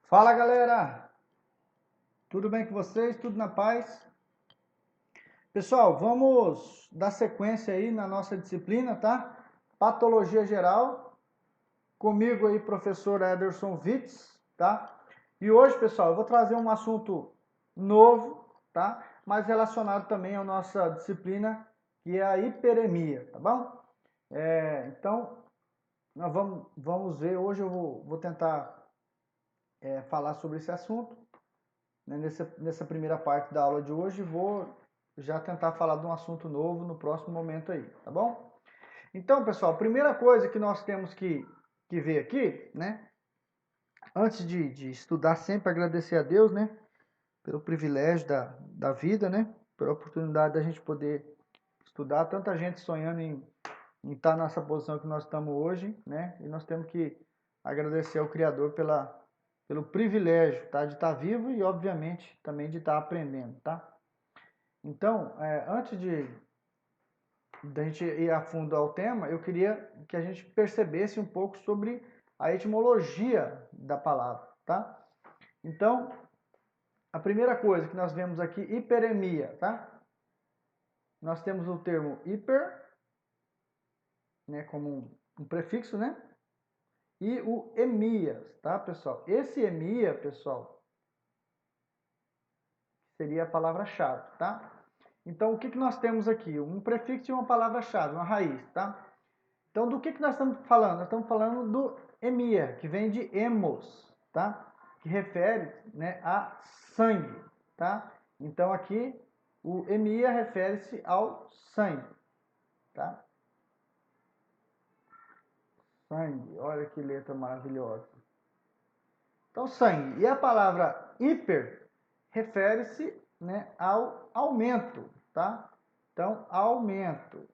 Fala galera, tudo bem com vocês? Tudo na paz? Pessoal, vamos dar sequência aí na nossa disciplina, tá? Patologia geral, comigo aí professor Ederson Witz, tá? E hoje, pessoal, eu vou trazer um assunto novo, tá? Mas relacionado também à nossa disciplina, que é a hiperemia, tá bom? Então, nós vamos ver, hoje eu vou tentar falar sobre esse assunto. Nessa primeira parte da aula de hoje, vou já tentar falar de um assunto novo no próximo momento aí, tá bom? Então, pessoal, a primeira coisa que nós temos que ver aqui, né? Antes de estudar, sempre agradecer a Deus, né? Pelo privilégio da vida, né? Pela oportunidade da gente poder estudar. Tanta gente sonhando em estar nessa posição que nós estamos hoje, né? E nós temos que agradecer ao Criador pelo privilégio, tá? De estar vivo e, obviamente, também de estar aprendendo, tá? Então, antes da gente ir a fundo ao tema, eu queria que a gente percebesse um pouco sobre a etimologia da palavra, tá? Então, a primeira coisa que nós vemos aqui, hiperemia, tá? Nós temos o termo hiper, né, como um prefixo, né? E o emias, tá, pessoal? Esse emia, pessoal, seria a palavra-chave, tá? Então, o que nós temos aqui? Um prefixo e uma palavra-chave, uma raiz, tá? Então, do que nós estamos falando? Nós estamos falando do emia, que vem de hemos, tá? Que refere, né, a sangue, tá? Então, aqui, o emia refere-se ao sangue, tá? Sangue, olha que letra maravilhosa. Então, sangue. E a palavra hiper refere-se, né, ao aumento, tá? Então, aumento.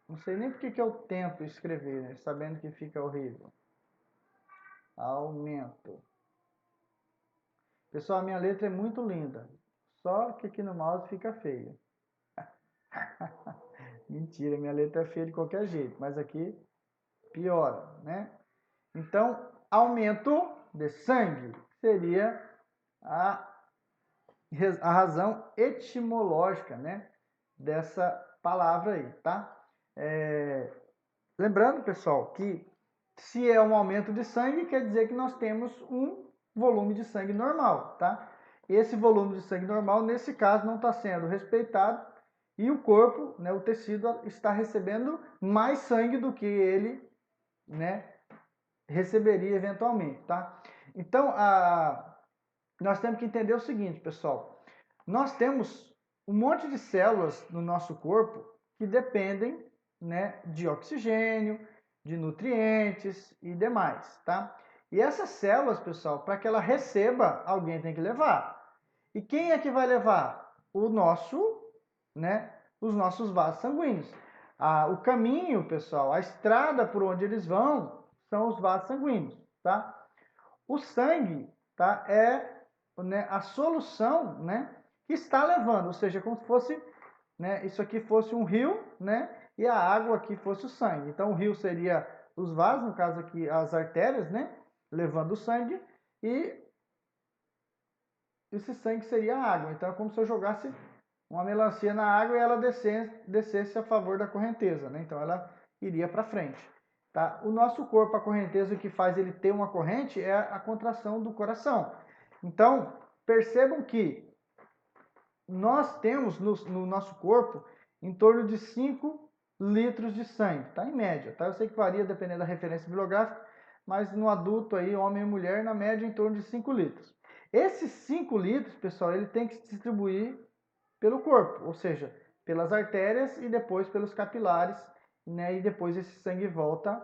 Não sei nem porque que eu tento escrever, né, sabendo que fica horrível. Aumento. Pessoal, a minha letra é muito linda. Só que aqui no mouse fica feia. Mentira, minha letra é feia de qualquer jeito, mas aqui piora, né? Então, aumento de sangue seria a, a razão etimológica, né, dessa palavra aí, tá? Lembrando, pessoal, que se é um aumento de sangue, quer dizer que nós temos um volume de sangue normal, tá? Esse volume de sangue normal, nesse caso, não está sendo respeitado e o corpo, né, o tecido, está recebendo mais sangue do que ele, né, receberia eventualmente, tá? Então, nós temos que entender o seguinte, pessoal. Nós temos um monte de células no nosso corpo que dependem, né, de oxigênio, de nutrientes e demais, tá? E essas células, pessoal, para que ela receba, alguém tem que levar. E quem é que vai levar? O nosso, né, os nossos vasos sanguíneos. O caminho, pessoal, a estrada por onde eles vão são os vasos sanguíneos, tá? O sangue, tá, é, né, a solução, né, que está levando, ou seja, como se fosse, né, isso aqui fosse um rio, né, e a água aqui fosse o sangue. Então o rio seria os vasos, no caso aqui as artérias, né, levando o sangue, e esse sangue seria a água. Então é como se eu jogasse uma melancia na água e ela descesse a favor da correnteza, né? Então ela iria para frente. Tá? O nosso corpo, a correnteza, o que faz ele ter uma corrente é a contração do coração. Então, percebam que nós temos no nosso corpo em torno de 5 litros de sangue, tá? Em média, tá? Eu sei que varia dependendo da referência bibliográfica, mas no adulto aí, homem e mulher, na média em torno de 5 litros. Esses 5 litros, pessoal, ele tem que se distribuir pelo corpo, ou seja, pelas artérias e depois pelos capilares, né? E depois esse sangue volta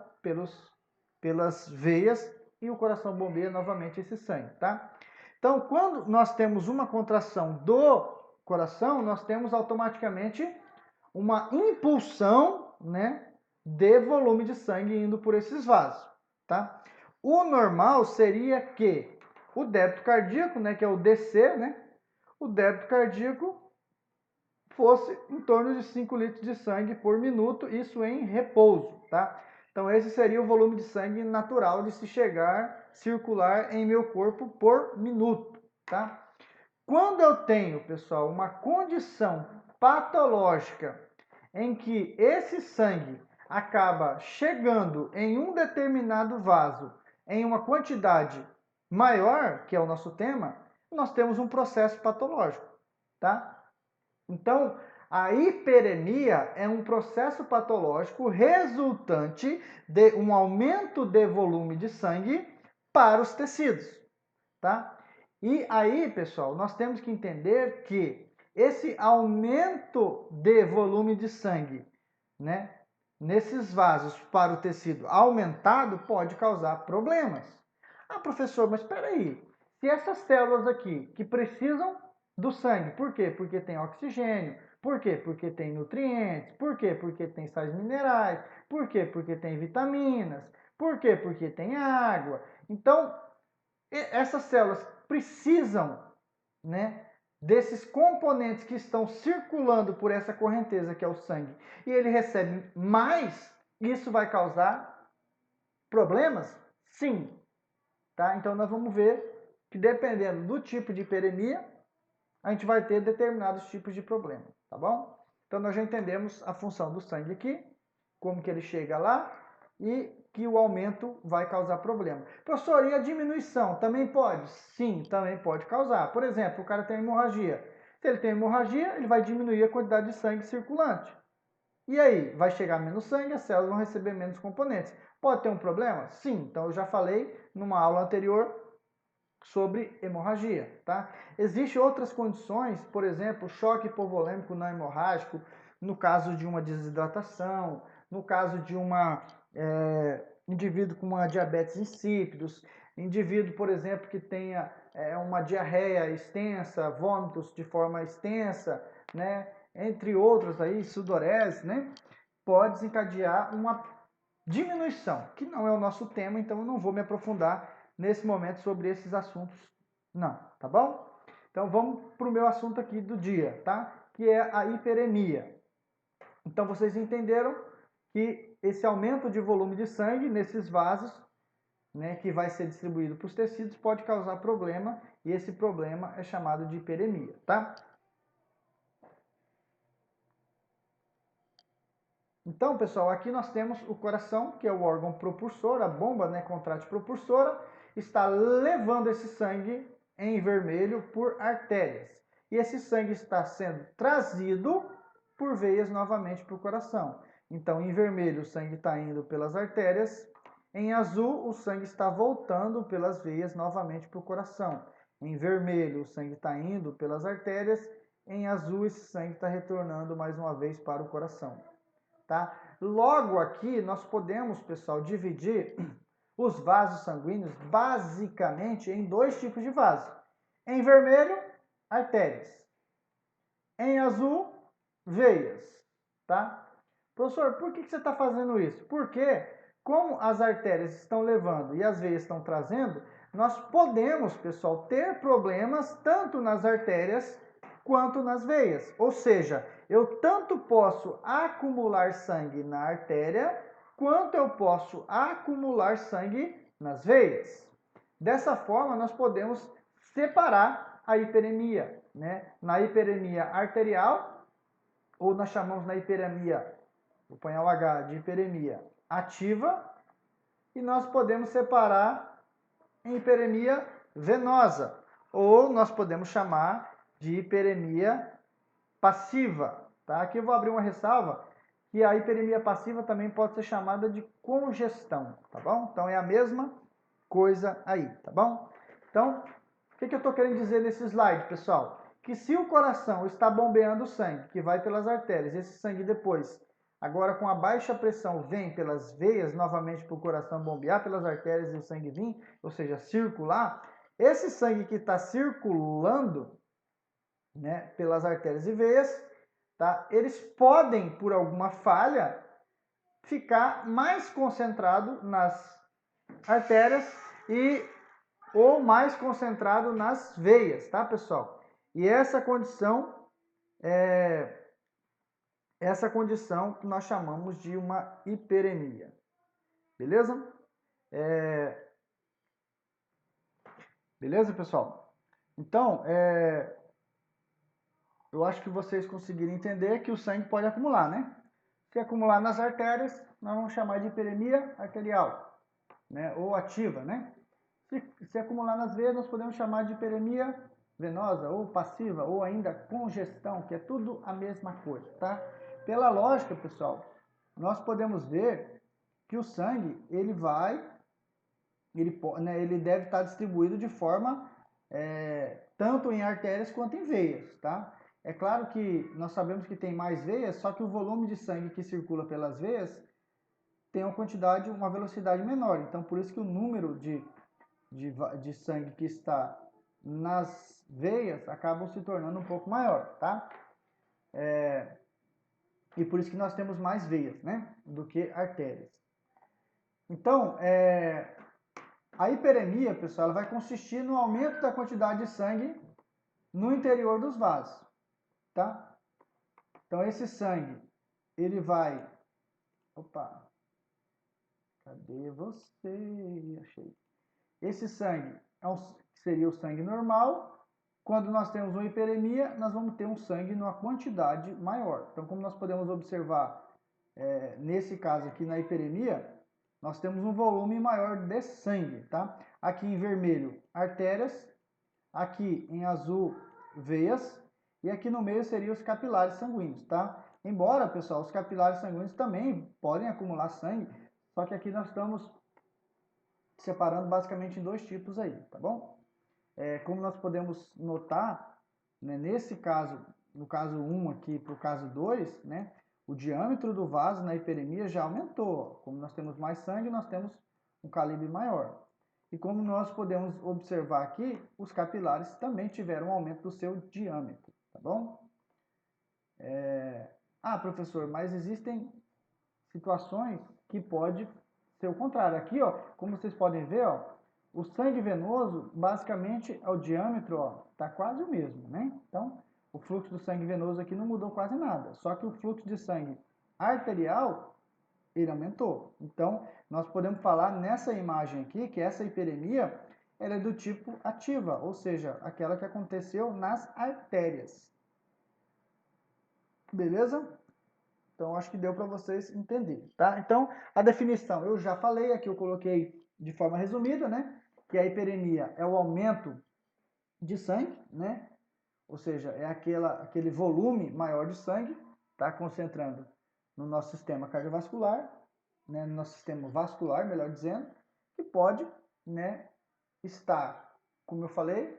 pelas veias e o coração bombeia novamente esse sangue, tá? Então, quando nós temos uma contração do coração, nós temos automaticamente uma impulsão, né, de volume de sangue indo por esses vasos, tá? O normal seria que o débito cardíaco, né, que é o DC, né, o débito cardíaco fosse em torno de 5 litros de sangue por minuto, isso em repouso, tá? Então esse seria o volume de sangue natural de se chegar circular em meu corpo por minuto, tá? Quando eu tenho, pessoal, uma condição patológica em que esse sangue acaba chegando em um determinado vaso em uma quantidade maior, que é o nosso tema, nós temos um processo patológico, tá? Então, a hiperemia é um processo patológico resultante de um aumento de volume de sangue para os tecidos, tá? E aí, pessoal, nós temos que entender que esse aumento de volume de sangue, né, nesses vasos para o tecido aumentado pode causar problemas. Ah, professor, mas espera aí. Se essas células aqui que precisam do sangue, por quê? Porque tem oxigênio. Por quê? Porque tem nutrientes. Por quê? Porque tem sais minerais. Por quê? Porque tem vitaminas. Por quê? Porque tem água. Então, essas células precisam, né, desses componentes que estão circulando por essa correnteza que é o sangue, e ele recebe mais, isso vai causar problemas? Sim. Tá? Então nós vamos ver que dependendo do tipo de hiperemia, a gente vai ter determinados tipos de problema, tá bom? Então nós já entendemos a função do sangue aqui, como que ele chega lá e que o aumento vai causar problema. Professor, e a diminuição também pode? Sim, também pode causar. Por exemplo, o cara tem hemorragia. Se ele tem hemorragia, ele vai diminuir a quantidade de sangue circulante. E aí, vai chegar menos sangue, as células vão receber menos componentes. Pode ter um problema? Sim. Então eu já falei numa aula anterior sobre hemorragia, tá? Existem outras condições, por exemplo, choque hipovolêmico não hemorrágico, no caso de uma desidratação, no caso de indivíduo com uma diabetes insípidos, indivíduo, por exemplo, que tenha uma diarreia extensa, vômitos de forma extensa, né? Entre outros aí, sudorese, né? Pode desencadear uma diminuição, que não é o nosso tema, então eu não vou me aprofundar nesse momento sobre esses assuntos, não, tá bom? Então vamos para o meu assunto aqui do dia, tá? Que é a hiperemia. Então vocês entenderam que esse aumento de volume de sangue nesses vasos, né, que vai ser distribuído para os tecidos, pode causar problema, e esse problema é chamado de hiperemia, tá? Então, pessoal, aqui nós temos o coração, que é o órgão propulsor, a bomba, né, contrátil propulsora, está levando esse sangue em vermelho por artérias. E esse sangue está sendo trazido por veias novamente para o coração. Então, em vermelho, o sangue está indo pelas artérias. Em azul, o sangue está voltando pelas veias novamente para o coração. Em vermelho, o sangue está indo pelas artérias. Em azul, esse sangue está retornando mais uma vez para o coração. Tá? Logo aqui, nós podemos, pessoal, dividir os vasos sanguíneos basicamente em dois tipos de vaso. Em vermelho, artérias. Em azul, veias. Tá? Professor, por que você está fazendo isso? Porque, como as artérias estão levando e as veias estão trazendo, nós podemos, pessoal, ter problemas tanto nas artérias quanto nas veias. Ou seja, eu tanto posso acumular sangue na artéria, quanto eu posso acumular sangue nas veias. Dessa forma, nós podemos separar a hiperemia, né? Na hiperemia arterial, ou nós chamamos na hiperemia, vou pôr o H, de hiperemia ativa, e nós podemos separar em hiperemia venosa, ou nós podemos chamar de hiperemia passiva, tá? Aqui eu vou abrir uma ressalva, que a hiperemia passiva também pode ser chamada de congestão, tá bom? Então é a mesma coisa aí, tá bom? Então, o que eu estou querendo dizer nesse slide, pessoal? Que se o coração está bombeando sangue, que vai pelas artérias, esse sangue depois, agora com a baixa pressão, vem pelas veias novamente para o coração bombear pelas artérias e o sangue vir, ou seja, circular, esse sangue que está circulando, né, pelas artérias e veias, tá? Eles podem, por alguma falha, ficar mais concentrado nas artérias ou mais concentrado nas veias, tá, pessoal? E essa condição que nós chamamos de uma hiperemia, beleza? Beleza, pessoal? Então, eu acho que vocês conseguiram entender que o sangue pode acumular, né? Se acumular nas artérias, nós vamos chamar de hiperemia arterial, né? Ou ativa, né? Se acumular nas veias, nós podemos chamar de hiperemia venosa ou passiva, ou ainda congestão, que é tudo a mesma coisa, tá? Pela lógica, pessoal, nós podemos ver que o sangue, ele deve estar distribuído de forma tanto em artérias quanto em veias, tá? É claro que nós sabemos que tem mais veias, só que o volume de sangue que circula pelas veias tem uma velocidade menor. Então, por isso que o número de sangue que está nas veias acabam se tornando um pouco maior, tá? E por isso que nós temos mais veias, né? Do que artérias. Então, a hiperemia, pessoal, ela vai consistir no aumento da quantidade de sangue no interior dos vasos, tá? Então, esse sangue, ele vai... Opa! Cadê você? Achei. Esse sangue seria o sangue normal. Quando nós temos uma hiperemia, nós vamos ter um sangue numa quantidade maior. Então, como nós podemos observar, nesse caso aqui na hiperemia, nós temos um volume maior de sangue, tá? Aqui em vermelho, artérias. Aqui em azul, veias. E aqui no meio seriam os capilares sanguíneos, tá? Embora, pessoal, os capilares sanguíneos também podem acumular sangue, só que aqui nós estamos separando basicamente em dois tipos aí, tá bom? Como nós podemos notar, né, nesse caso, no caso 1 aqui para o caso 2, né, o diâmetro do vaso na hiperemia já aumentou. Como nós temos mais sangue, nós temos um calibre maior. E como nós podemos observar aqui, os capilares também tiveram um aumento do seu diâmetro, tá bom? Professor, mas existem situações que pode ser o contrário. Aqui, ó, como vocês podem ver, ó, o sangue venoso, basicamente, o diâmetro, ó, tá quase o mesmo, né? Então, o fluxo do sangue venoso aqui não mudou quase nada. Só que o fluxo de sangue arterial, ele aumentou. Então, nós podemos falar nessa imagem aqui que essa hiperemia, ela é do tipo ativa, ou seja, aquela que aconteceu nas artérias. Beleza? Então, acho que deu para vocês entenderem, tá? Então, a definição eu já falei, aqui eu coloquei de forma resumida, né? Que a hiperemia é o aumento de sangue, né? Ou seja, é aquele volume maior de sangue, tá? Concentrando no nosso sistema cardiovascular, né? No nosso sistema vascular, melhor dizendo, que pode, né, estar, como eu falei,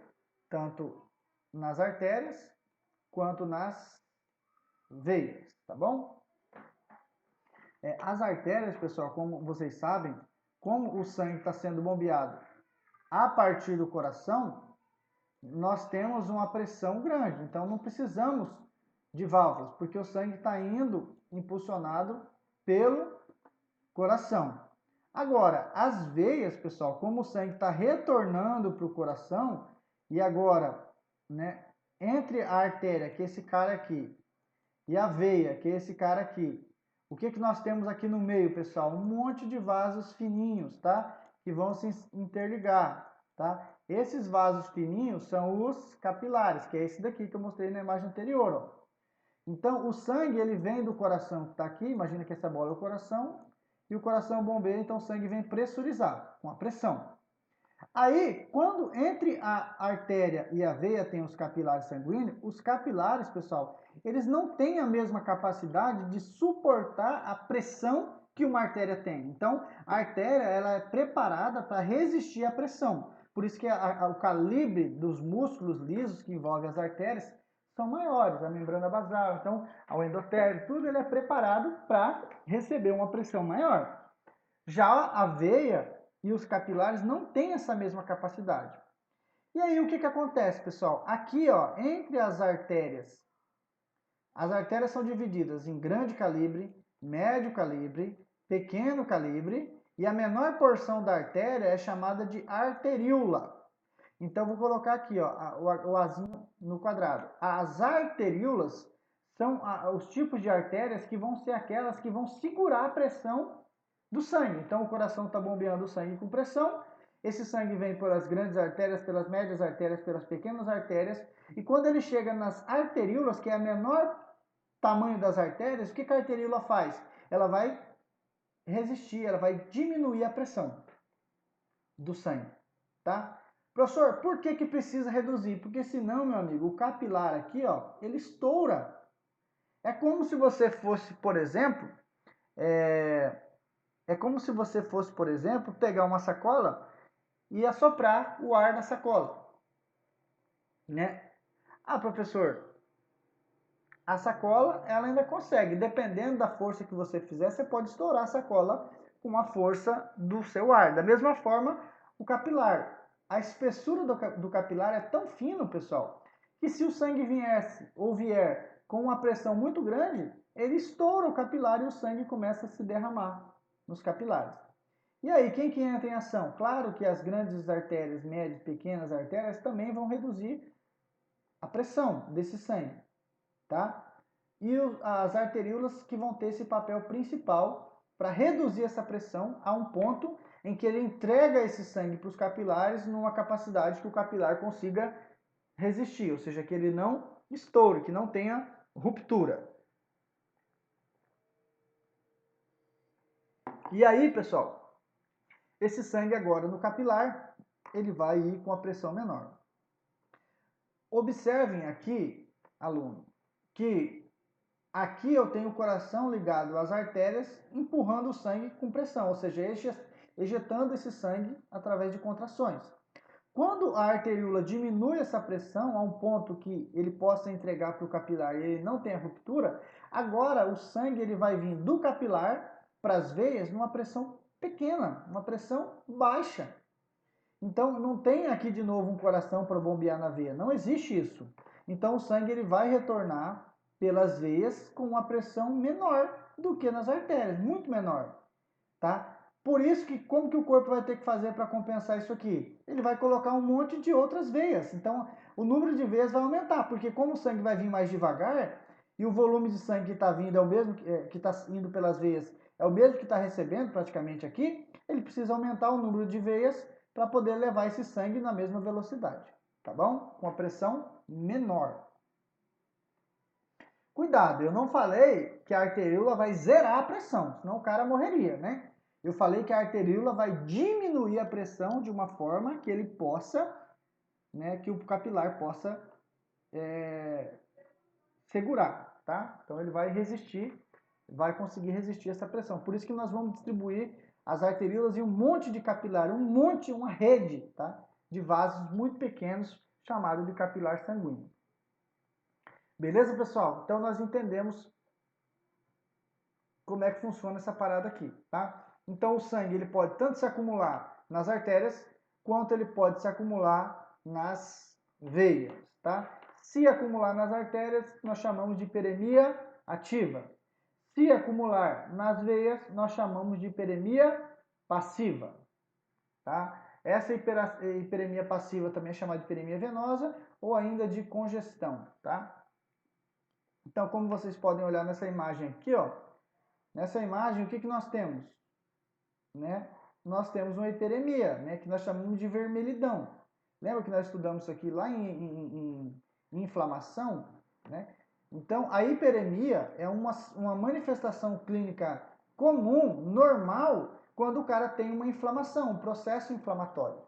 tanto nas artérias quanto nas veias, tá bom? As artérias, pessoal, como vocês sabem, como o sangue está sendo bombeado a partir do coração, nós temos uma pressão grande. Então, não precisamos de válvulas, porque o sangue está indo impulsionado pelo coração. Agora, as veias, pessoal, como o sangue está retornando para o coração, e agora, né, entre a artéria, que é esse cara aqui, e a veia, que é esse cara aqui, o que nós temos aqui no meio, pessoal? Um monte de vasos fininhos, tá? Que vão se interligar, tá? Esses vasos fininhos são os capilares, que é esse daqui que eu mostrei na imagem anterior, ó. Então, o sangue, ele vem do coração que está aqui, imagina que essa bola é o coração, e o coração bombeia, então o sangue vem pressurizar, com a pressão. Aí, quando entre a artéria e a veia tem os capilares sanguíneos, os capilares, pessoal, eles não têm a mesma capacidade de suportar a pressão que uma artéria tem. Então, a artéria ela é preparada para resistir à pressão. Por isso que o calibre dos músculos lisos que envolvem as artérias são maiores, a membrana basal, então, o endotélio, tudo ele é preparado para receber uma pressão maior. Já a veia e os capilares não têm essa mesma capacidade. E aí o que acontece, pessoal? Aqui, ó, entre as artérias são divididas em grande calibre, médio calibre, pequeno calibre, e a menor porção da artéria é chamada de arteríola. Então vou colocar aqui, ó, o azinho no quadrado. As arteríolas são os tipos de artérias que vão ser aquelas que vão segurar a pressão do sangue. Então o coração está bombeando o sangue com pressão Esse sangue vem pelas grandes artérias, pelas médias artérias, pelas pequenas artérias. E quando ele chega nas arteríolas, que é o menor tamanho das artérias, o que a arteríola faz? Ela vai resistir, ela vai diminuir a pressão do sangue, tá? Professor, por que precisa reduzir? Porque senão, meu amigo, o capilar aqui, ó, ele estoura. É como se você fosse, por exemplo, pegar uma sacola e assoprar o ar da sacola, né? Ah, professor, a sacola, ela ainda consegue, dependendo da força que você fizer, você pode estourar a sacola com a força do seu ar. Da mesma forma, o capilar. A espessura do capilar é tão fino, pessoal, que se o sangue vier com uma pressão muito grande, ele estoura o capilar e o sangue começa a se derramar nos capilares. E aí, quem que entra em ação? Claro que as grandes artérias, médias, pequenas artérias também vão reduzir a pressão desse sangue, tá? E as arteríolas que vão ter esse papel principal para reduzir essa pressão a um ponto em que ele entrega esse sangue para os capilares numa capacidade que o capilar consiga resistir, ou seja, que ele não estoure, que não tenha ruptura. E aí, pessoal, esse sangue agora no capilar, ele vai ir com a pressão menor. Observem aqui, aluno, que aqui eu tenho o coração ligado às artérias, empurrando o sangue com pressão, ou seja, ejetando esse sangue através de contrações. Quando a arteríola diminui essa pressão a um ponto que ele possa entregar para o capilar e ele não tenha ruptura, agora o sangue ele vai vir do capilar para as veias numa pressão pequena, uma pressão baixa. Então não tem aqui de novo um coração para bombear na veia, não existe isso. Então o sangue ele vai retornar pelas veias com uma pressão menor do que nas artérias, muito menor, tá? Por isso que como que o corpo vai ter que fazer para compensar isso aqui? Ele vai colocar um monte de outras veias. Então o número de veias vai aumentar, porque como o sangue vai vir mais devagar e o volume de sangue que está vindo é o mesmo que está indo pelas veias, é o mesmo que está recebendo praticamente aqui, ele precisa aumentar o número de veias para poder levar esse sangue na mesma velocidade, tá bom? Com a pressão menor. Cuidado, eu não falei que a arteríola vai zerar a pressão, senão o cara morreria, né? Eu falei que a arteríola vai diminuir a pressão de uma forma que ele possa, né, que o capilar possa segurar, tá? Então ele vai resistir, vai conseguir resistir essa pressão. Por isso que nós vamos distribuir as arteríolas em um monte de capilar, uma rede, tá? De vasos muito pequenos, chamado de capilar sanguíneo. Beleza, pessoal? Então nós entendemos como é que funciona essa parada aqui, tá? Então o sangue ele pode tanto se acumular nas artérias, quanto ele pode se acumular nas veias, tá? Se acumular nas artérias, nós chamamos de hiperemia ativa. Se acumular nas veias, nós chamamos de hiperemia passiva, tá? Essa hiperemia passiva também é chamada de hiperemia venosa ou ainda de congestão, tá? Então, como vocês podem olhar nessa imagem aqui, ó, nessa imagem, o que nós temos? Né? Nós temos uma hiperemia, né, que nós chamamos de vermelhidão. Lembra que nós estudamos isso aqui lá em inflamação? Né? Então, a hiperemia é uma manifestação clínica comum, normal, quando o cara tem uma inflamação, um processo inflamatório.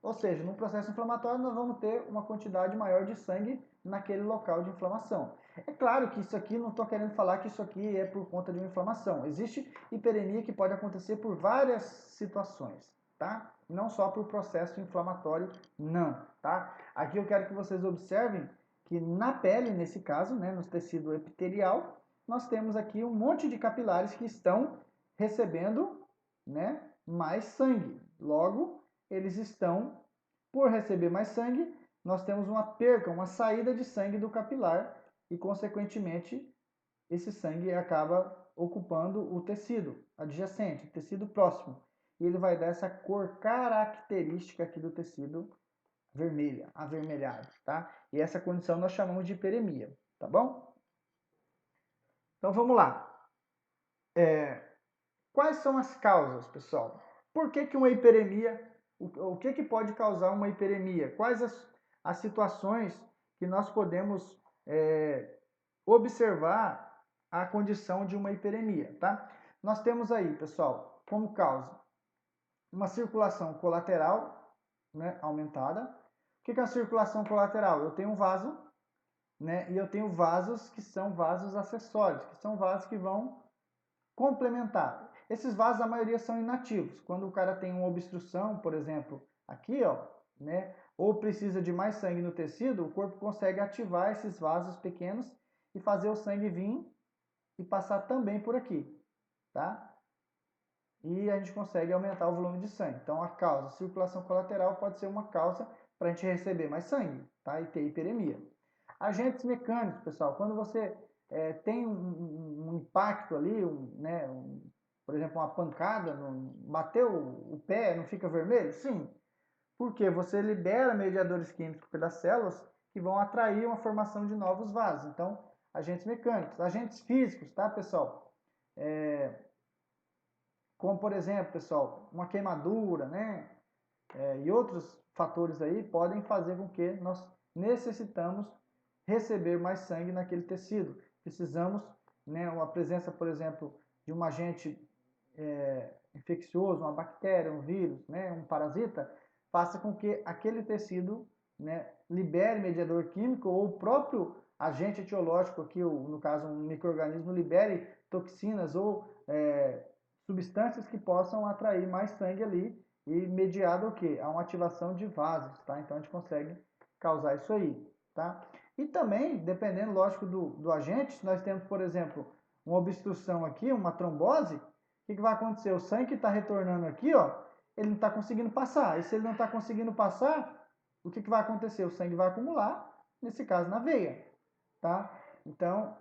Ou seja, no processo inflamatório nós vamos ter uma quantidade maior de sangue naquele local de inflamação. É claro que isso aqui, não estou querendo falar que isso aqui é por conta de uma inflamação. Existe hiperemia que pode acontecer por várias situações, tá? Não só por processo inflamatório, não, tá? Aqui eu quero que vocês observem que na pele, nesse caso, né, no tecido epitelial, nós temos aqui um monte de capilares que estão recebendo, né, mais sangue. Logo, eles estão, por receber mais sangue, nós temos uma perca, uma saída de sangue do capilar e, consequentemente, esse sangue acaba ocupando o tecido adjacente, o tecido próximo. E ele vai dar essa cor característica aqui do tecido vermelha, avermelhado, tá? E essa condição nós chamamos de hiperemia, tá bom? Então vamos lá. Quais são as causas, pessoal? Por que uma hiperemia o que pode causar uma hiperemia? Quais as situações que nós podemos observar a condição de uma hiperemia, tá? Nós temos aí, pessoal, como causa, uma circulação colateral, né, aumentada. O que é a circulação colateral? Eu tenho um vaso, né, e eu tenho vasos que são vasos acessórios, que são vasos que vão complementar. Esses vasos, a maioria são inativos. Quando o cara tem uma obstrução, por exemplo, aqui, ó, né, ou precisa de mais sangue no tecido, o corpo consegue ativar esses vasos pequenos e fazer o sangue vir e passar também por aqui, tá? E a gente consegue aumentar o volume de sangue. Então, a causa, circulação colateral, pode ser uma causa para a gente receber mais sangue, tá? E ter hiperemia. Agentes mecânicos, pessoal, quando você tem um impacto ali, né, por exemplo, uma pancada, bateu o pé, não fica vermelho? Sim, porque você libera mediadores químicos pelas células que vão atrair uma formação de novos vasos. Então, agentes mecânicos. Agentes físicos, tá, pessoal? Como, por exemplo, pessoal, uma queimadura, né? E outros fatores aí podem fazer com que nós necessitamos receber mais sangue naquele tecido. Precisamos, né, uma presença, por exemplo, de um agente infeccioso, uma bactéria, um vírus, né, um parasita, faça com que aquele tecido, né, libere mediador químico ou o próprio agente etiológico, aqui, no caso um micro-organismo, libere toxinas ou substâncias que possam atrair mais sangue ali e mediado o quê? A uma ativação de vasos, tá? Então a gente consegue causar isso aí, tá? E também, dependendo, lógico, do agente, se nós temos, por exemplo, uma obstrução aqui, uma trombose, o que vai acontecer? O sangue que está retornando aqui, ó, ele não está conseguindo passar. E se ele não está conseguindo passar, o que vai acontecer? O sangue vai acumular, nesse caso, na veia, tá? Então,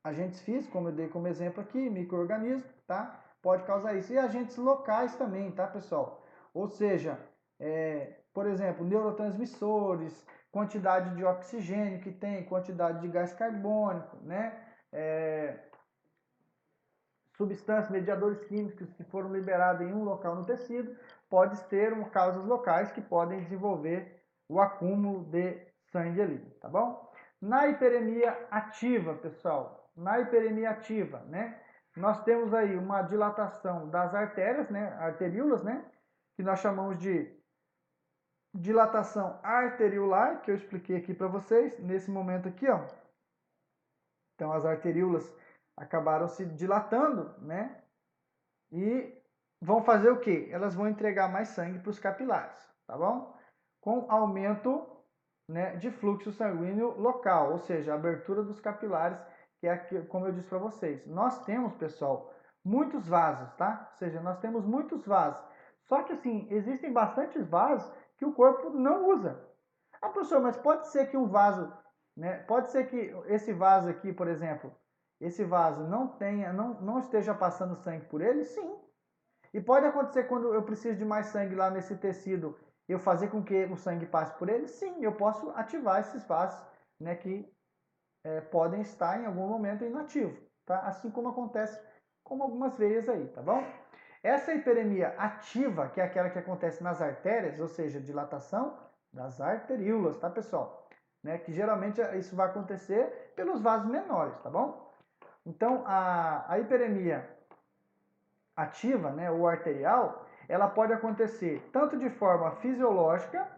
agentes físicos, como eu dei como exemplo aqui, micro-organismos, tá? Pode causar isso. E agentes locais também, tá, pessoal? Ou seja, por exemplo, neurotransmissores, quantidade de oxigênio que tem, quantidade de gás carbônico, né? Substâncias, mediadores químicos que foram liberados em um local no tecido, pode ter causas locais que podem desenvolver o acúmulo de sangue ali, tá bom? Na hiperemia ativa, pessoal, na hiperemia ativa, né? Nós temos aí uma dilatação das artérias, né? Arteríolas, né? Que nós chamamos de dilatação arteriolar, que eu expliquei aqui para vocês, nesse momento aqui, ó. Então, as arteríolas acabaram se dilatando, né? E vão fazer o quê? Elas vão entregar mais sangue para os capilares, tá bom? Com aumento, né, de fluxo sanguíneo local, ou seja, a abertura dos capilares, que é como eu disse para vocês. Nós temos, pessoal, muitos vasos, tá? Ou seja, nós temos muitos vasos. Só que assim, existem bastantes vasos que o corpo não usa. Ah, professor, mas pode ser que um vaso, né? Pode ser que esse vaso aqui, por exemplo, esse vaso não esteja passando sangue por ele? Sim. E pode acontecer quando eu preciso de mais sangue lá nesse tecido, eu fazer com que o sangue passe por ele? Sim, eu posso ativar esses vasos, né, que podem estar em algum momento inativo, tá? Assim como acontece com algumas veias aí, tá bom? Essa hiperemia ativa, que é aquela que acontece nas artérias, ou seja, dilatação das arteríolas, tá, pessoal? Né, que geralmente isso vai acontecer pelos vasos menores, tá bom? Então, a hiperemia ativa, né, ou arterial, ela pode acontecer tanto de forma fisiológica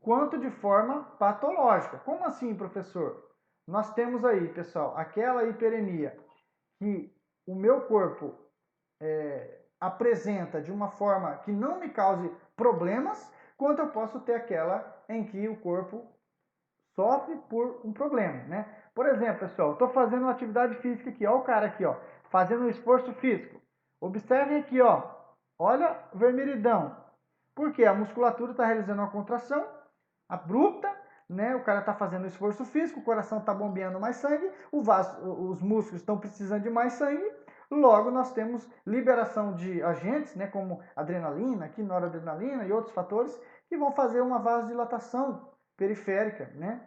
quanto de forma patológica. Como assim, professor? Nós temos aí, pessoal, aquela hiperemia que o meu corpo apresenta de uma forma que não me cause problemas, quanto eu posso ter aquela em que o corpo sofre por um problema, né? Por exemplo, pessoal, estou fazendo uma atividade física aqui, ó, o cara aqui, ó, fazendo um esforço físico. Observem aqui, ó, olha vermelhidão. Porque a musculatura está realizando uma contração abrupta, né? O cara está fazendo um esforço físico, o coração está bombeando mais sangue, os músculos estão precisando de mais sangue. Logo, nós temos liberação de agentes, né, como adrenalina, aqui, noradrenalina e outros fatores que vão fazer uma vasodilatação periférica, né?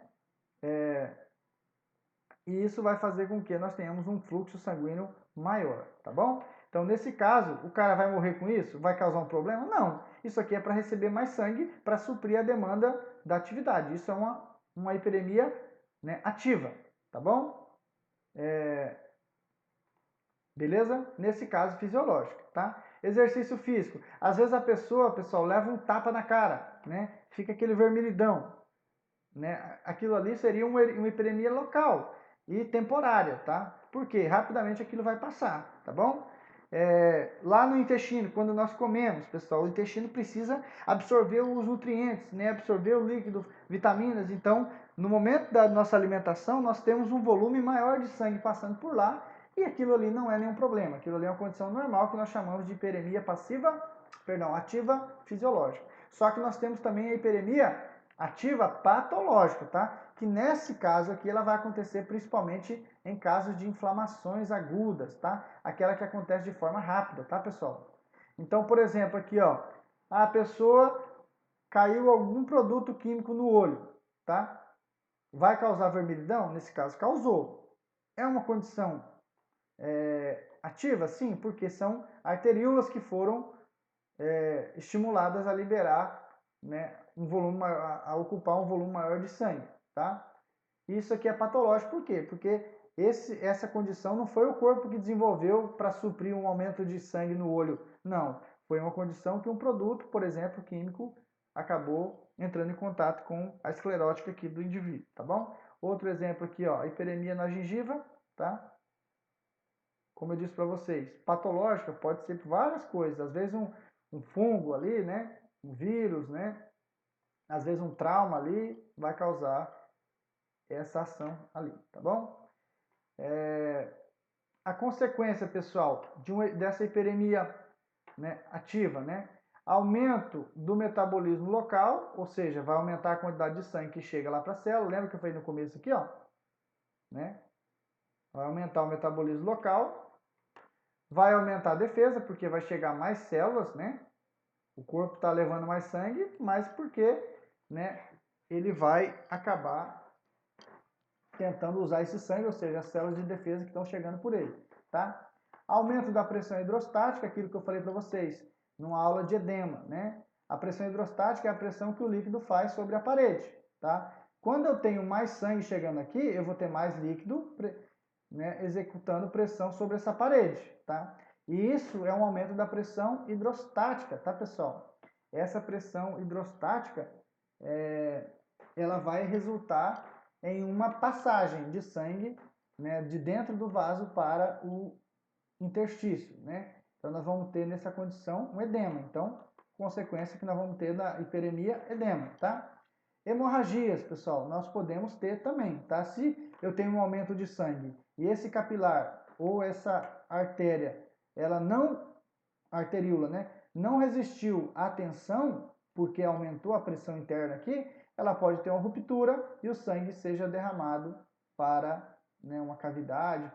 E isso vai fazer com que nós tenhamos um fluxo sanguíneo maior, tá bom? Então, Então, nesse caso, o cara vai morrer com isso? Vai causar um problema? Não. Isso aqui é para receber mais sangue para suprir a demanda da atividade. Isso é uma hiperemia, né, ativa, tá bom? Beleza? Nesse caso fisiológico, tá? Exercício físico. Às vezes a pessoa, pessoal, leva um tapa na cara, né? Fica aquele vermelhidão, né? Aquilo ali seria uma hiperemia local e temporária, tá? Porque rapidamente aquilo vai passar, tá bom? Lá no intestino, quando nós comemos, pessoal, o intestino precisa absorver os nutrientes, né? Absorver o líquido, vitaminas. Então, no momento da nossa alimentação, nós temos um volume maior de sangue passando por lá e aquilo ali não é nenhum problema. Aquilo ali é uma condição normal que nós chamamos de hiperemia ativa fisiológica. Só que nós temos também a hiperemia ativa patológica, tá? Que nesse caso aqui ela vai acontecer principalmente em casos de inflamações agudas, tá? Aquela que acontece de forma rápida, tá, pessoal? Então, por exemplo, aqui, ó, a pessoa caiu algum produto químico no olho, tá? Vai causar vermelhidão? Nesse caso, causou. É uma condição ativa? Sim, porque são arteríolas que foram estimuladas a liberar, né, a ocupar um volume maior de sangue, tá? Isso aqui é patológico, por quê? Porque essa condição não foi o corpo que desenvolveu para suprir um aumento de sangue no olho, não. Foi uma condição que um produto, por exemplo, químico, acabou entrando em contato com a esclerótica aqui do indivíduo, tá bom? Outro exemplo aqui, ó, hiperemia na gengiva, tá? Como eu disse para vocês, patológica pode ser por várias coisas, às vezes um fungo ali, né? Um vírus, né? Às vezes um trauma ali vai causar essa ação ali, tá bom? A consequência, pessoal, dessa hiperemia, né, ativa, né? Aumento do metabolismo local, ou seja, vai aumentar a quantidade de sangue que chega lá para a célula. Lembra que eu falei no começo aqui, ó? Né? Vai aumentar o metabolismo local, vai aumentar a defesa, porque vai chegar mais células, né? O corpo está levando mais sangue, mas porque, né, ele vai acabar tentando usar esse sangue, ou seja, as células de defesa que estão chegando por ele, tá? Aumento da pressão hidrostática, aquilo que eu falei para vocês, numa aula de edema, né? A pressão hidrostática é a pressão que o líquido faz sobre a parede, tá? Quando eu tenho mais sangue chegando aqui, eu vou ter mais líquido, né, executando pressão sobre essa parede, tá? E isso é um aumento da pressão hidrostática, tá, pessoal? Essa pressão hidrostática, ela vai resultar em uma passagem de sangue, né, de dentro do vaso para o interstício, né? Então nós vamos ter nessa condição um edema. Então, consequência que nós vamos ter da hiperemia, edema, tá? Hemorragias, pessoal, nós podemos ter também, tá? Se eu tenho um aumento de sangue e esse capilar ou essa artéria, ela não, arteríola, né, não resistiu à tensão, porque aumentou a pressão interna aqui, ela pode ter uma ruptura e o sangue seja derramado para, né, uma cavidade,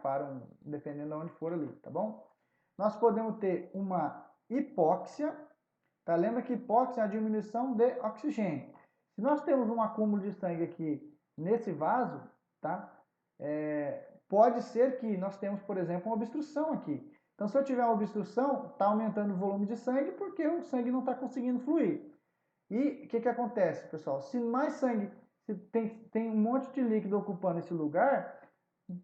dependendo de onde for ali, tá bom? Nós podemos ter uma hipóxia, tá? Lembra que hipóxia é a diminuição de oxigênio. Se nós temos um acúmulo de sangue aqui nesse vaso, tá? Pode ser que nós temos, por exemplo, uma obstrução aqui. Então, se eu tiver uma obstrução, está aumentando o volume de sangue porque o sangue não está conseguindo fluir. E o que acontece, pessoal? Se mais sangue, se tem um monte de líquido ocupando esse lugar,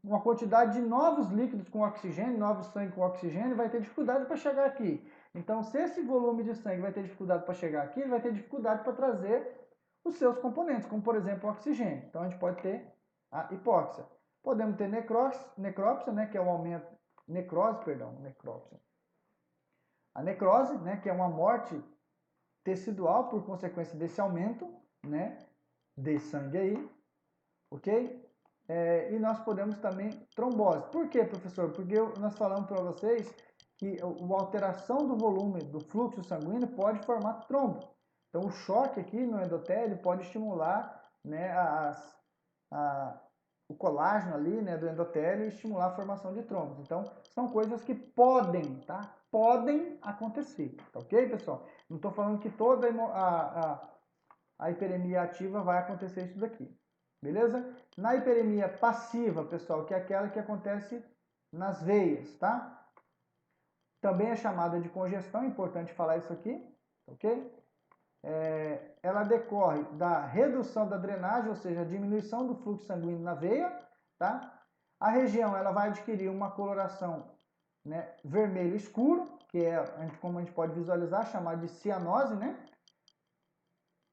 uma quantidade de novos líquidos com oxigênio, novos sangue com oxigênio, vai ter dificuldade para chegar aqui. Então, se esse volume de sangue vai ter dificuldade para chegar aqui, ele vai ter dificuldade para trazer os seus componentes, como por exemplo o oxigênio. Então, a gente pode ter a hipóxia. Podemos ter necrópsia, né, que é o aumento, necrópsia. A necrose, né, que é uma morte tecidual por consequência desse aumento, né, de sangue aí, ok? E nós podemos também trombose. Por quê, professor? Porque nós falamos para vocês que a alteração do volume do fluxo sanguíneo pode formar trombo. Então, o choque aqui no endotélio pode estimular, né, o colágeno ali, né, do endotélio e estimular a formação de trombos. Então, são coisas que podem, tá? Podem acontecer, tá ok, pessoal? Não estou falando que toda a hiperemia ativa vai acontecer isso daqui, beleza? Na hiperemia passiva, pessoal, que é aquela que acontece nas veias, tá? também é chamada de congestão, é importante falar isso aqui, ok? Ela decorre da redução da drenagem, ou seja, a diminuição do fluxo sanguíneo na veia, tá? A região ela vai adquirir uma coloração, né, vermelho escuro, que é, como a gente pode visualizar, chamada de cianose, né?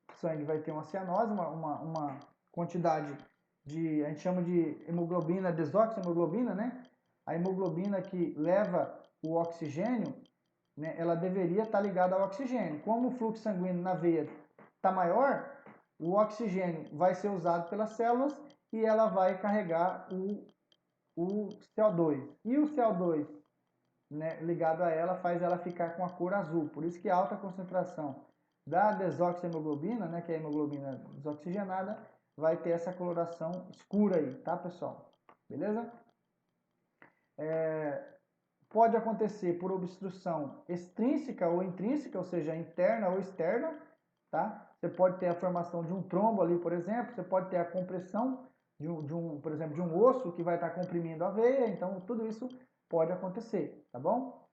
O sangue vai ter uma cianose, uma quantidade de, a gente chama de hemoglobina, desoxihemoglobina, né? A hemoglobina que leva o oxigênio, né, ela deveria estar ligada ao oxigênio. Como o fluxo sanguíneo na veia está maior, o oxigênio vai ser usado pelas células e ela vai carregar o CO2. E o CO2, né, ligado a ela faz ela ficar com a cor azul. Por isso que a alta concentração da desoxihemoglobina, né, que é a hemoglobina desoxigenada, vai ter essa coloração escura aí, tá, pessoal? Beleza? Pode acontecer por obstrução extrínseca ou intrínseca, ou seja, interna ou externa, tá? Você pode ter a formação de um trombo ali, por exemplo, você pode ter a compressão por exemplo, de um osso que vai estar comprimindo a veia, então tudo isso pode acontecer, tá bom?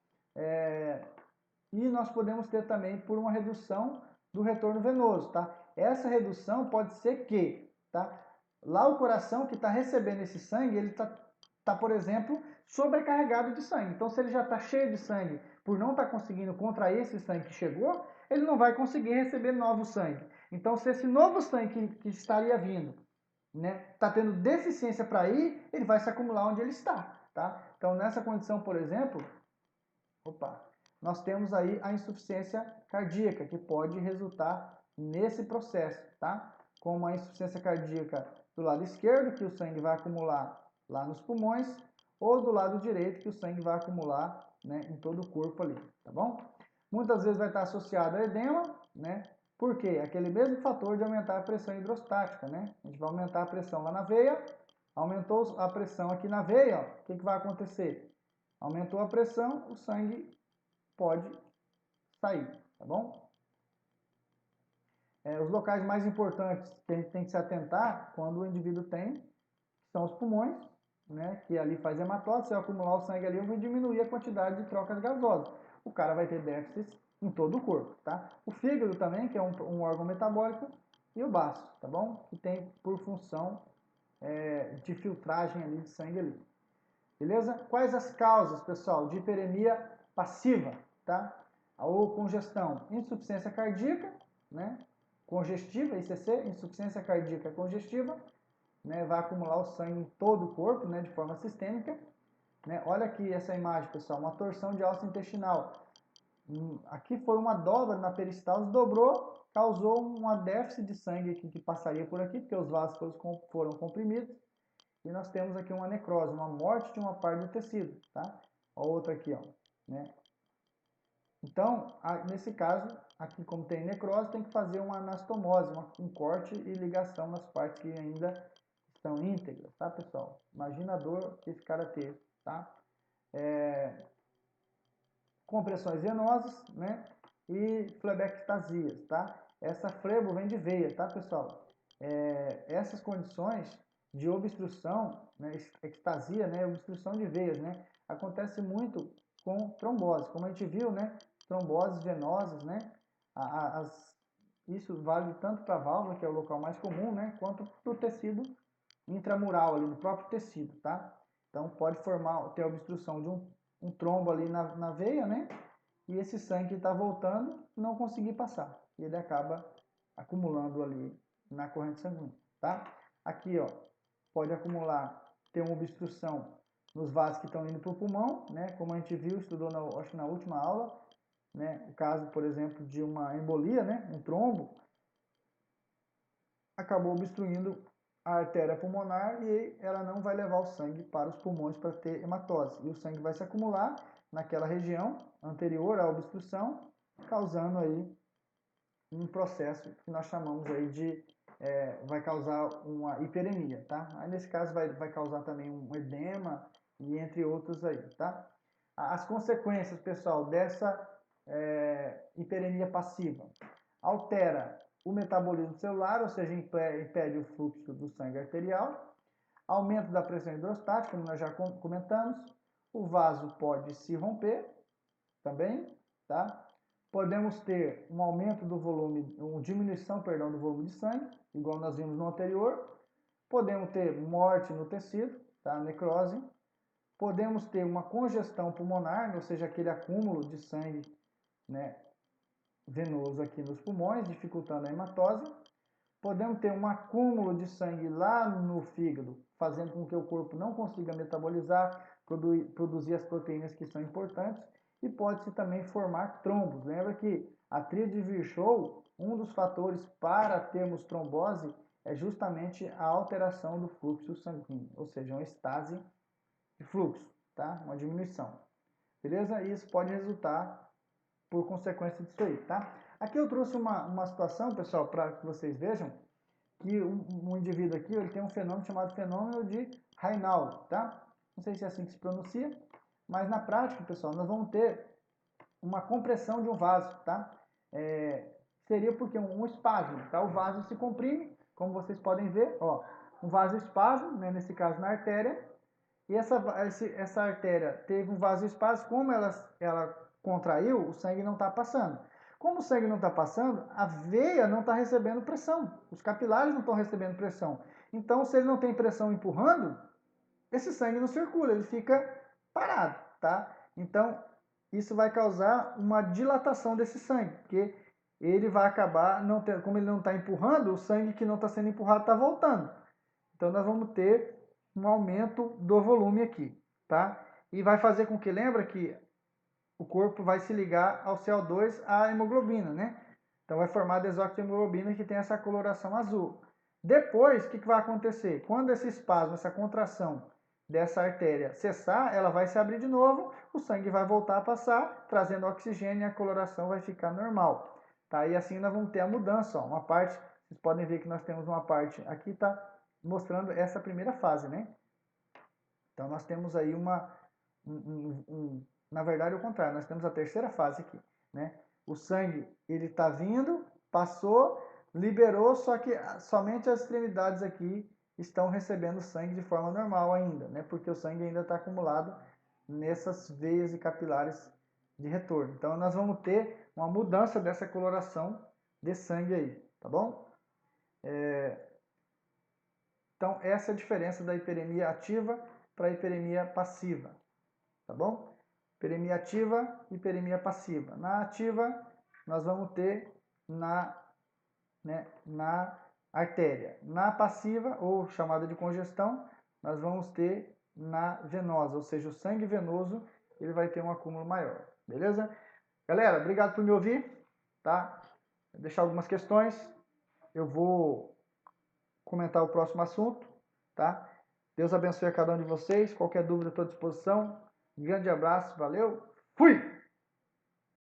E nós podemos ter também por uma redução do retorno venoso, tá? Essa redução pode ser que, tá? Lá o coração que está recebendo esse sangue, ele está, por exemplo, sobrecarregado de sangue. Então, se ele já está cheio de sangue, por não estar conseguindo contrair esse sangue que chegou, ele não vai conseguir receber novo sangue. Então, se esse novo sangue que estaria vindo, né, está tendo deficiência para ir, ele vai se acumular onde ele está, tá? Então, nessa condição, por exemplo, nós temos aí a insuficiência cardíaca, que pode resultar nesse processo, tá? Como a insuficiência cardíaca do lado esquerdo, que o sangue vai acumular lá nos pulmões, ou do lado direito, que o sangue vai acumular, né, em todo o corpo ali, tá bom? Muitas vezes vai estar associado a edema, né? Por quê? Aquele mesmo fator de aumentar a pressão hidrostática, né? A gente vai aumentar a pressão lá na veia, aumentou a pressão aqui na veia, ó, o que vai acontecer? Aumentou a pressão, o sangue pode sair, tá bom? Os locais mais importantes que a gente tem que se atentar quando o indivíduo tem são os pulmões, né? Que ali faz hematose, se eu acumular o sangue ali, eu vou diminuir a quantidade de trocas gasosas. O cara vai ter déficits em todo o corpo, tá? O fígado também, que é um órgão metabólico, e o baço, tá bom? Que tem por função de filtragem ali de sangue ali. Beleza? Quais as causas, pessoal, de hiperemia passiva, tá? Ou congestão? Insuficiência cardíaca, né? Congestiva, ICC, insuficiência cardíaca congestiva, né? Vai acumular o sangue em todo o corpo, né? De forma sistêmica, né? Olha aqui essa imagem, pessoal, uma torção de alça intestinal. Aqui foi uma dobra na peristalse, dobrou, causou uma déficit de sangue aqui, que passaria por aqui, porque os vasos foram comprimidos. E nós temos aqui uma necrose, uma morte de uma parte do tecido, tá? A outra aqui, ó, né? Então, nesse caso, aqui como tem necrose, tem que fazer uma anastomose, um corte e ligação nas partes que ainda estão íntegras, tá, pessoal? Imagina a dor que esse cara teve, tá? Compressões venosas, né? E flebectasias, tá? Essa flebo vem de veia, tá, pessoal? Essas condições de obstrução, né, ectasia, né, obstrução de veias, né, acontece muito com trombose, como a gente viu, né, tromboses venosas, né, isso vale tanto para a válvula, que é o local mais comum, né, quanto para o tecido intramural ali, no próprio tecido, tá? Então pode ter a obstrução de um trombo ali na veia, né, e esse sangue que está voltando não conseguir passar, e ele acaba acumulando ali na corrente sanguínea, tá? Aqui, ó, pode acumular, ter uma obstrução nos vasos que estão indo para o pulmão, né? Como a gente viu, estudou, acho que na última aula, né? O caso, por exemplo, de uma embolia, né? Um trombo, acabou obstruindo a artéria pulmonar e ela não vai levar o sangue para os pulmões para ter hematose. E o sangue vai se acumular naquela região anterior à obstrução, causando aí um processo que nós chamamos aí de vai causar uma hiperemia, tá? Aí nesse caso vai causar também um edema e entre outros aí, tá? As consequências, pessoal, dessa hiperemia passiva: altera o metabolismo celular, ou seja, impede o fluxo do sangue arterial, aumento da pressão hidrostática, como nós já comentamos, o vaso pode se romper, também, tá? Podemos ter um aumento do volume, uma diminuição, perdão, do volume de sangue, igual nós vimos no anterior. Podemos ter morte no tecido, tá? Necrose. Podemos ter uma congestão pulmonar, ou seja, aquele acúmulo de sangue, né, venoso aqui nos pulmões, dificultando a hematose. Podemos ter um acúmulo de sangue lá no fígado, fazendo com que o corpo não consiga metabolizar, produzir as proteínas que são importantes, e pode-se também formar trombos. Lembra que a tríade Virchow, um dos fatores para termos trombose é justamente a alteração do fluxo sanguíneo, ou seja, uma estase de fluxo, tá? Uma diminuição. Beleza? E isso pode resultar por consequência disso aí, tá? Aqui eu trouxe uma situação, pessoal, para que vocês vejam que um indivíduo aqui ele tem um fenômeno chamado fenômeno de Raynaud, tá? Não sei se é assim que se pronuncia, mas na prática, pessoal, nós vamos ter uma compressão de um vaso, tá? Seria porque um espasmo, tá? O vaso se comprime, como vocês podem ver, ó, um vasoespasmo, né, nesse caso na artéria, e essa artéria teve um vasoespasmo, como ela contraiu, o sangue não está passando. Como o sangue não está passando, a veia não está recebendo pressão, os capilares não estão recebendo pressão. Então, se ele não tem pressão empurrando, esse sangue não circula, ele fica parado, tá? Então, isso vai causar uma dilatação desse sangue, porque ele vai acabar, como ele não está empurrando, o sangue que não está sendo empurrado está voltando. Então, nós vamos ter um aumento do volume aqui, tá? E vai fazer com que, lembra que o corpo vai se ligar ao CO2, à hemoglobina, né? Então vai formar a desoxihemoglobina que tem essa coloração azul. Depois, o que vai acontecer? Quando esse espasmo, essa contração dessa artéria cessar, ela vai se abrir de novo, o sangue vai voltar a passar, trazendo oxigênio e a coloração vai ficar normal. Tá? E assim nós vamos ter a mudança, ó. Uma parte, vocês podem ver que nós temos uma parte aqui, tá mostrando essa primeira fase, né? Então nós temos aí na verdade, é o contrário, nós temos a terceira fase aqui, né? O sangue, ele está vindo, passou, liberou, só que somente as extremidades aqui estão recebendo sangue de forma normal ainda, né? Porque o sangue ainda está acumulado nessas veias e capilares de retorno. Então, nós vamos ter uma mudança dessa coloração de sangue aí, tá bom? Então, essa é a diferença da hiperemia ativa para a hiperemia passiva, tá bom? Hiperemia ativa e hiperemia passiva. Na ativa, nós vamos ter na artéria. Na passiva, ou chamada de congestão, nós vamos ter na venosa, ou seja, o sangue venoso ele vai ter um acúmulo maior, beleza? Galera, obrigado por me ouvir, tá? Vou deixar algumas questões, eu vou comentar o próximo assunto, tá? Deus abençoe a cada um de vocês, qualquer dúvida estou à disposição. Um grande abraço, valeu, fui!